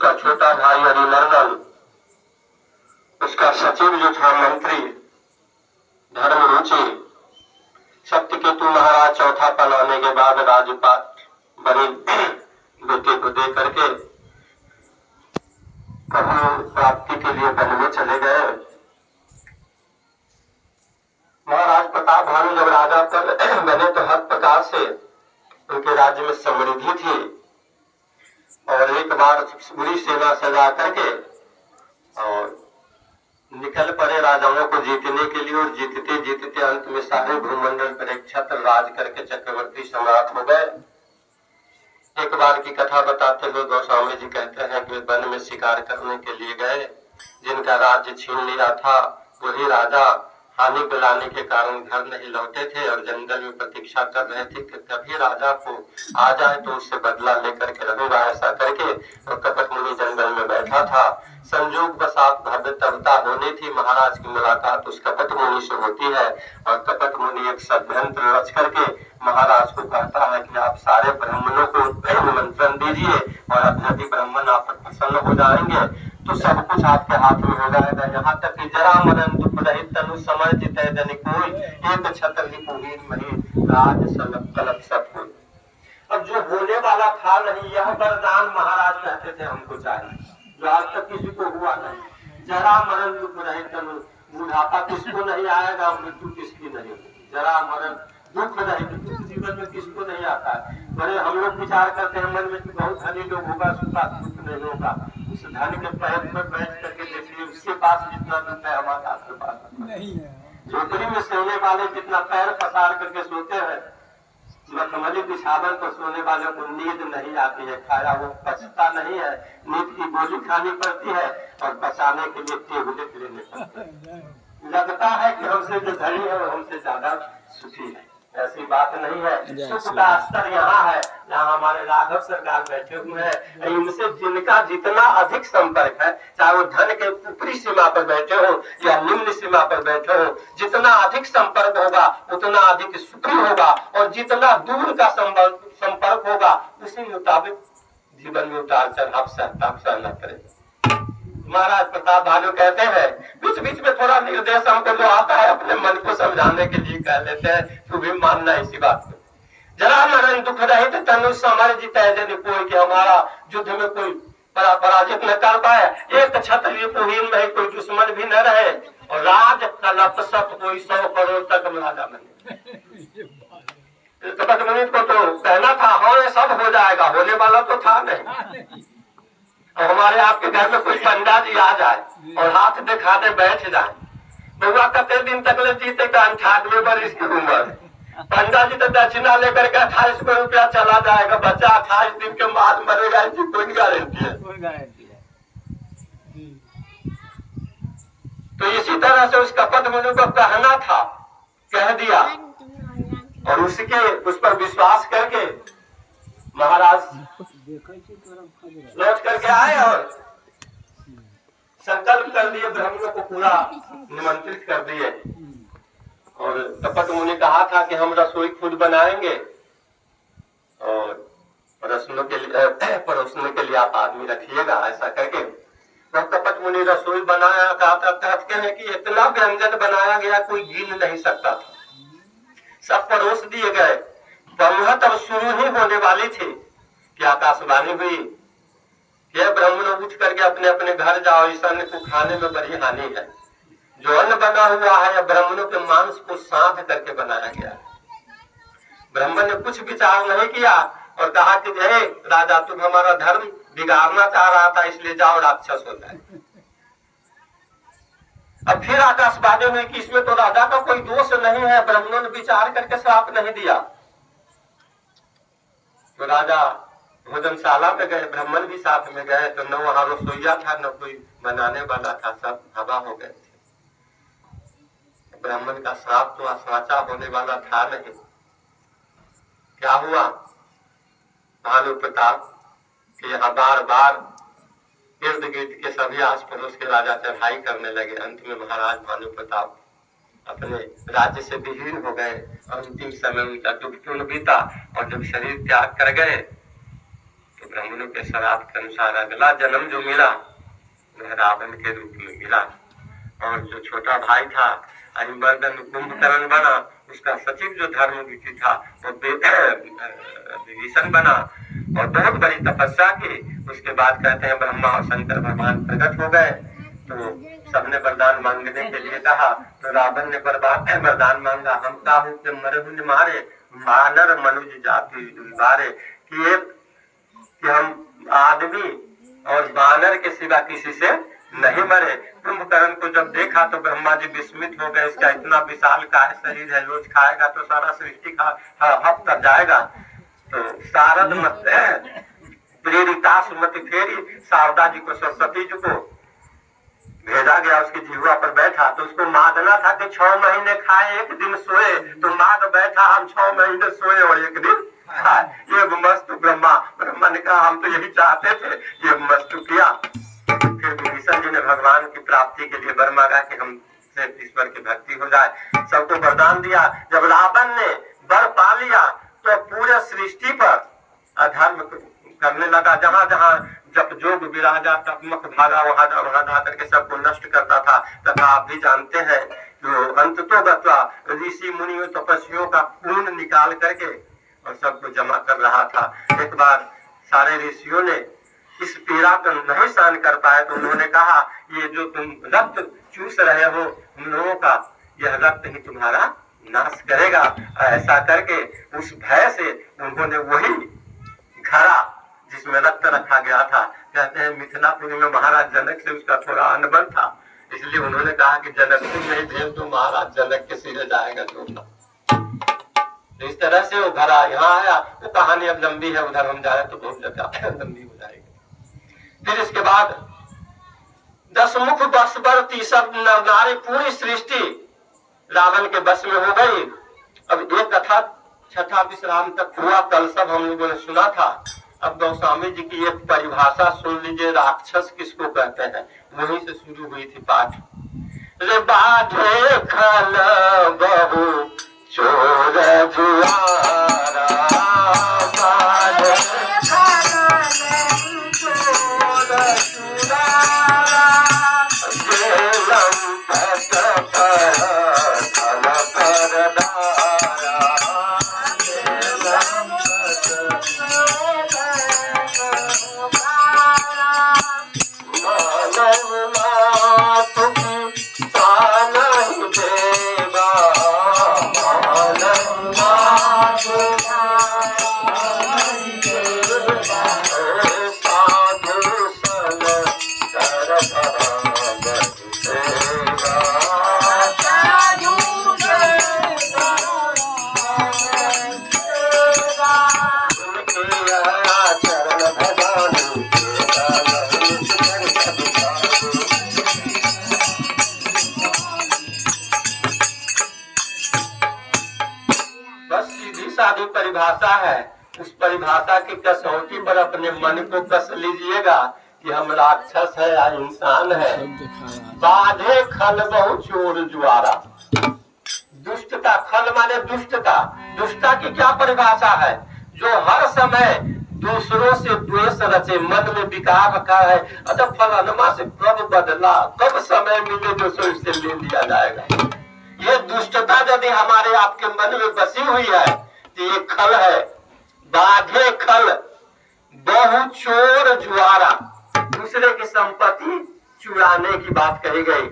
उसका छोटा भाई अरिमर्दन, उसका सचिव जो था मंत्री धर्मरुचि, सत्यकेतु महाराज चौथा पल आने के बाद राजपाट बनी बेटे को दे करके प्रभु प्राप्ति के लिए वन में चले गए। महाराज प्रताप भानु जब राजा पर बने तो हर प्रकार से उनके राज्य में समृद्धि थी और एक बार पूरी सेना सजा करके और निकल पड़े राजाओं को जीतने के लिए और जीतते जीतते अंत में सारे भूमंडल पर एक छत्र राज करके चक्रवर्ती सम्राट हो गए। एक बार की कथा बताते हुए गोस्वामी जी कहते हैं कि वन में शिकार करने के लिए गए, जिनका राज्य छीन लिया था वही राजा हानि बुलाने के कारण घर नहीं लौटे थे और जंगल में प्रतीक्षा कर रहे थे कि कभी राजा को आ जाए तो उससे बदला लेकर के रहूंगा, ऐसा करके और कपट मुनि जंगल में बैठा था। संयोग बसात भव्यता होनी थी, महाराज की मुलाकात उस कपट मुनि से होती है और कपट मुनि एक षड्यंत्र रच करके महाराज को कहता है कि आप सारे ब्राह्मणों को निमंत्रण दीजिए और अभ्यर्थी ब्राह्मण आप पर प्रसन्न हो जाएंगे तो सब कुछ आपके हाथ में हो जाएगा। यहाँ तक कि जरा मरण दुख रहित तनु समय जिते जन कोई, एक छत्र ही मही राज सलभ कलप सब कोई। अब जो होने वाला था नहीं, यह वरदान महाराज कहते थे हमको चाहिए, जो आज तक किसी को हुआ नहीं। जरा मरण दुख रहित तनु, बुढ़ापा किसको नहीं आएगा, मृत्यु किसकी नहीं होगी। जरा मरण दुख नहीं, दुख जीवन में किसको नहीं आता है। बड़े हम लोग विचार करते हैं मन में कि बहुत धनी लोग होगा, उसका दुख नहीं होगा। उस धन के पैर पर बैठ करके देखिए, उसके पास जितना दुख है हमारा आपके पास नहीं है। झोपड़ी में सोने वाले जितना पैर पसार करके सोते हैं, मखमली बिछावन पर सोने वाले को नींद नहीं आती है, खाया वो पचता नहीं है, नींद की गोली खानी पड़ती है और बचाने के लिए टेबलेट लेने पड़ते हैं। लगता है कि हमसे जो धनी है वो हमसे ज्यादा सुखी है, ऐसी बात नहीं है। सुख का स्तर यहाँ है जहाँ हमारे राघव सरकार बैठे हुए हैं, इनसे जिनका जितना अधिक संपर्क है, चाहे वो धन के ऊपरी सीमा पर बैठे हो या निम्न सीमा पर बैठे हो, जितना अधिक संपर्क होगा उतना अधिक सुखी होगा और जितना दूर का संपर्क होगा उसी मुताबिक जीवन में उतार चढ़ाव सहना करेगा। महाराज प्रताप भानु कहते हैं बीच बीच में थोड़ा निर्देश हमको जो आता है अपने मन को समझाने के लिए कह लेते हैं, तू भी मानना इसी बात को। जरा मरण दुख रहित तनु समर जितै जन कोई, कि हमारा युद्ध में कोई पराजित न कर पाए, एक क्षत्रिय पुहीन नहीं, कोई दुश्मन भी न रहे और राज कलप सब कोई 100 करोड़ तक राजा बने। कपट मुनि को तो कहना था हाँ ये सब हो जाएगा, होने वाला तो था नहीं। और हमारे आपके घर में कोई पंडा जी आ जाए और हाथ दिखा दे बैठ जाए, बउआ कितने दिन तक ले जीते का 98 वर्ष की उम्र, पंडा जी तो दक्षिणा लेकर के 2800 रुपया चला जाएगा, बच्चा 28 दिन के बाद मरेगा, इसकी कोई गारंटी है। तो इसी तरह से उस कपट मुनि को कहना था, कह दिया और उस पर विश्वास करके महाराज लौट करके आए और संकल्प कर दिए, ब्राह्मणों को पूरा निमंत्रित कर दिए। और कपट मुनि कहा था कि हम रसोई खुद बनाएंगे और परोसने के लिए आप आदमी रखिएगा, ऐसा करके वह कपट मुनि रसोई बनाया। कहते हैं कि इतना व्यंजन बनाया गया कोई गिन नहीं सकता था, सब परोस दिए गए। ब्रह्म तब शुरू ही होने वाली थी कि आकाशवाणी हुई कि ब्राह्मण उठ करके अपने अपने घर जाओ, इस अन्न को खाने में बड़ी हानि है। जो अन्न बना हुआ है ब्राह्मणों के मांस को साध करके बनाया गया है। ब्राह्मण ने कुछ विचार नहीं किया और कहा कि हे राजा, तुम हमारा धर्म बिगाड़ना चाह रहा था, इसलिए जाओ राक्षस हो जाए। अब फिर आकाशवाणी हुई कि इसमें तो राजा का कोई दोष नहीं है, ब्राह्मणों ने विचार करके श्राप नहीं दिया। तो राजा भोजनशाला में गए, ब्राह्मण भी साथ में गए, तो न वहां रसोईया था न कोई बनाने वाला था, सब हवा हो गए थे। ब्राह्मण का श्राप तो साचा होने वाला था नहीं। क्या हुआ, भानु प्रताप के यहाँ बार बार इर्द गिर्द के सभी आस पड़ोस के राजा चढ़ाई करने लगे। अंत में महाराज भानु प्रताप अपने राज्य से विहीन हो गए और अंतिम समय उनका दुखपूर्ण बीता और जब शरीर त्याग कर गए तो ब्राह्मणों के श्राद्ध के अनुसार अगला जन्म जो मिला वह रावण के रूप में मिला। और जो छोटा भाई था अरिमर्दन कुंभकर्ण बना, उसका सचिव जो धर्मवीर था वो विभीषण बना और बहुत बड़ी तपस्या की। उसके बाद कहते हैं ब्रह्मा और शंकर भगवान प्रकट हो गए तो सबने वरदान मांगने के लिए कहा। तो रावण ने वरदान मांगा, हम काहू के मरहुन मारे मानर मनुज जाति दुर्बारे, कि हम आदमी और बानर के सिवा किसी से नहीं मरे। कुंभकर्ण को जब देखा तो ब्रह्मा जी विस्मित हो गए, इसका इतना विशाल काय शरीर है, रोज खाएगा तो सारा सृष्टि हफ कर जाएगा। तो शारद मत प्रेरिता सुमति फेरी, शारदा जी को सरस्वती जी को भेजा गया, उसकी जिह्वा पर बैठा तो उसको मादना था कि 6 महीने खाए 1 दिन सोए। तो माद बैठा, हम 6 महीने सोए और 1 दिन खाए। ये मस्त ब्रह्मा ने कहा हम तो यही चाहते थे, ये मस्त किया। फिर विभीषण जी ने भगवान की प्राप्ति के लिए वर मांगा कि हमसे ईश्वर की भक्ति हो जाए, सबको वरदान दिया। जब रावण ने वर पा लिया तो पूरे सृष्टि पर अधर्म करने लगा, जहाँ जहाँ जप जोग विराजा तपमक भागा वहां जा करके सबको नष्ट करता था। तथा आप भी जानते हैं जो अंततोगत्वा ऋषि मुनियों तपस्वियों का खून निकाल करके और सबको जमा कर रहा था। एक बार सारे ऋषियों ने इस पीड़ा को नहीं सहन कर पाए तो उन्होंने कहा ये जो तुम रक्त चूस रहे हो हम लोगों का, यह रक्त ही तुम्हारा नाश करेगा। ऐसा करके उस भय से उन्होंने वही घड़ा जिसमें रक्त रखा गया था, कहते हैं मिथिलापुरी में महाराज जनक से उसका थोड़ा अनबन था, इसलिए उन्होंने कहा कि जनकपुर नहीं भेज तो महाराज जनक के सिरे जाएगा जो। तो इस तरह से वो घड़ा यहाँ आया। वो कहानी अब लंबी है, उधर हम जाए तो बहुत ज्यादा लंबी हो जाएगी। फिर इसके बाद 10 मुख बसवर्ती सब नर नारी पूरी सृष्टि रावण के बस में हो गई। अब एक कथा छठा विश्राम तक हुआ, कल सब हम लोगों ने सुना था। अब गोस्वामी जी की एक परिभाषा सुन लीजिए, राक्षस किसको कहते हैं, वहीं से शुरू हुई थी पाठ। रे बाधे खल बहु चोर जुआरा, बाधे खल चोर जुआरा, जेलम पट पर खल परदारा, जेलम पट परिभाषा है। उस परिभाषा की कसौटी पर अपने मन को कस लीजिएगा कि हम राक्षस है या इंसान है। बाधे खल बहु चोर जुआरा, दुष्टता, खल माने दुष्टता। दुष्टता की क्या परिभाषा है? जो हर समय दूसरों से द्वेष रचे, मन में विकार रखा है, अच्छा फलानमा से कब बदला, कब समय मिले जो सो इससे ले लिया जाएगा। ये दुष्टता यदि हमारे आपके मन में बसी हुई है तो ये खल है। बाधे खल बहु चोर जुआरा, दूसरे की संपत्ति चुराने की बात कही गई।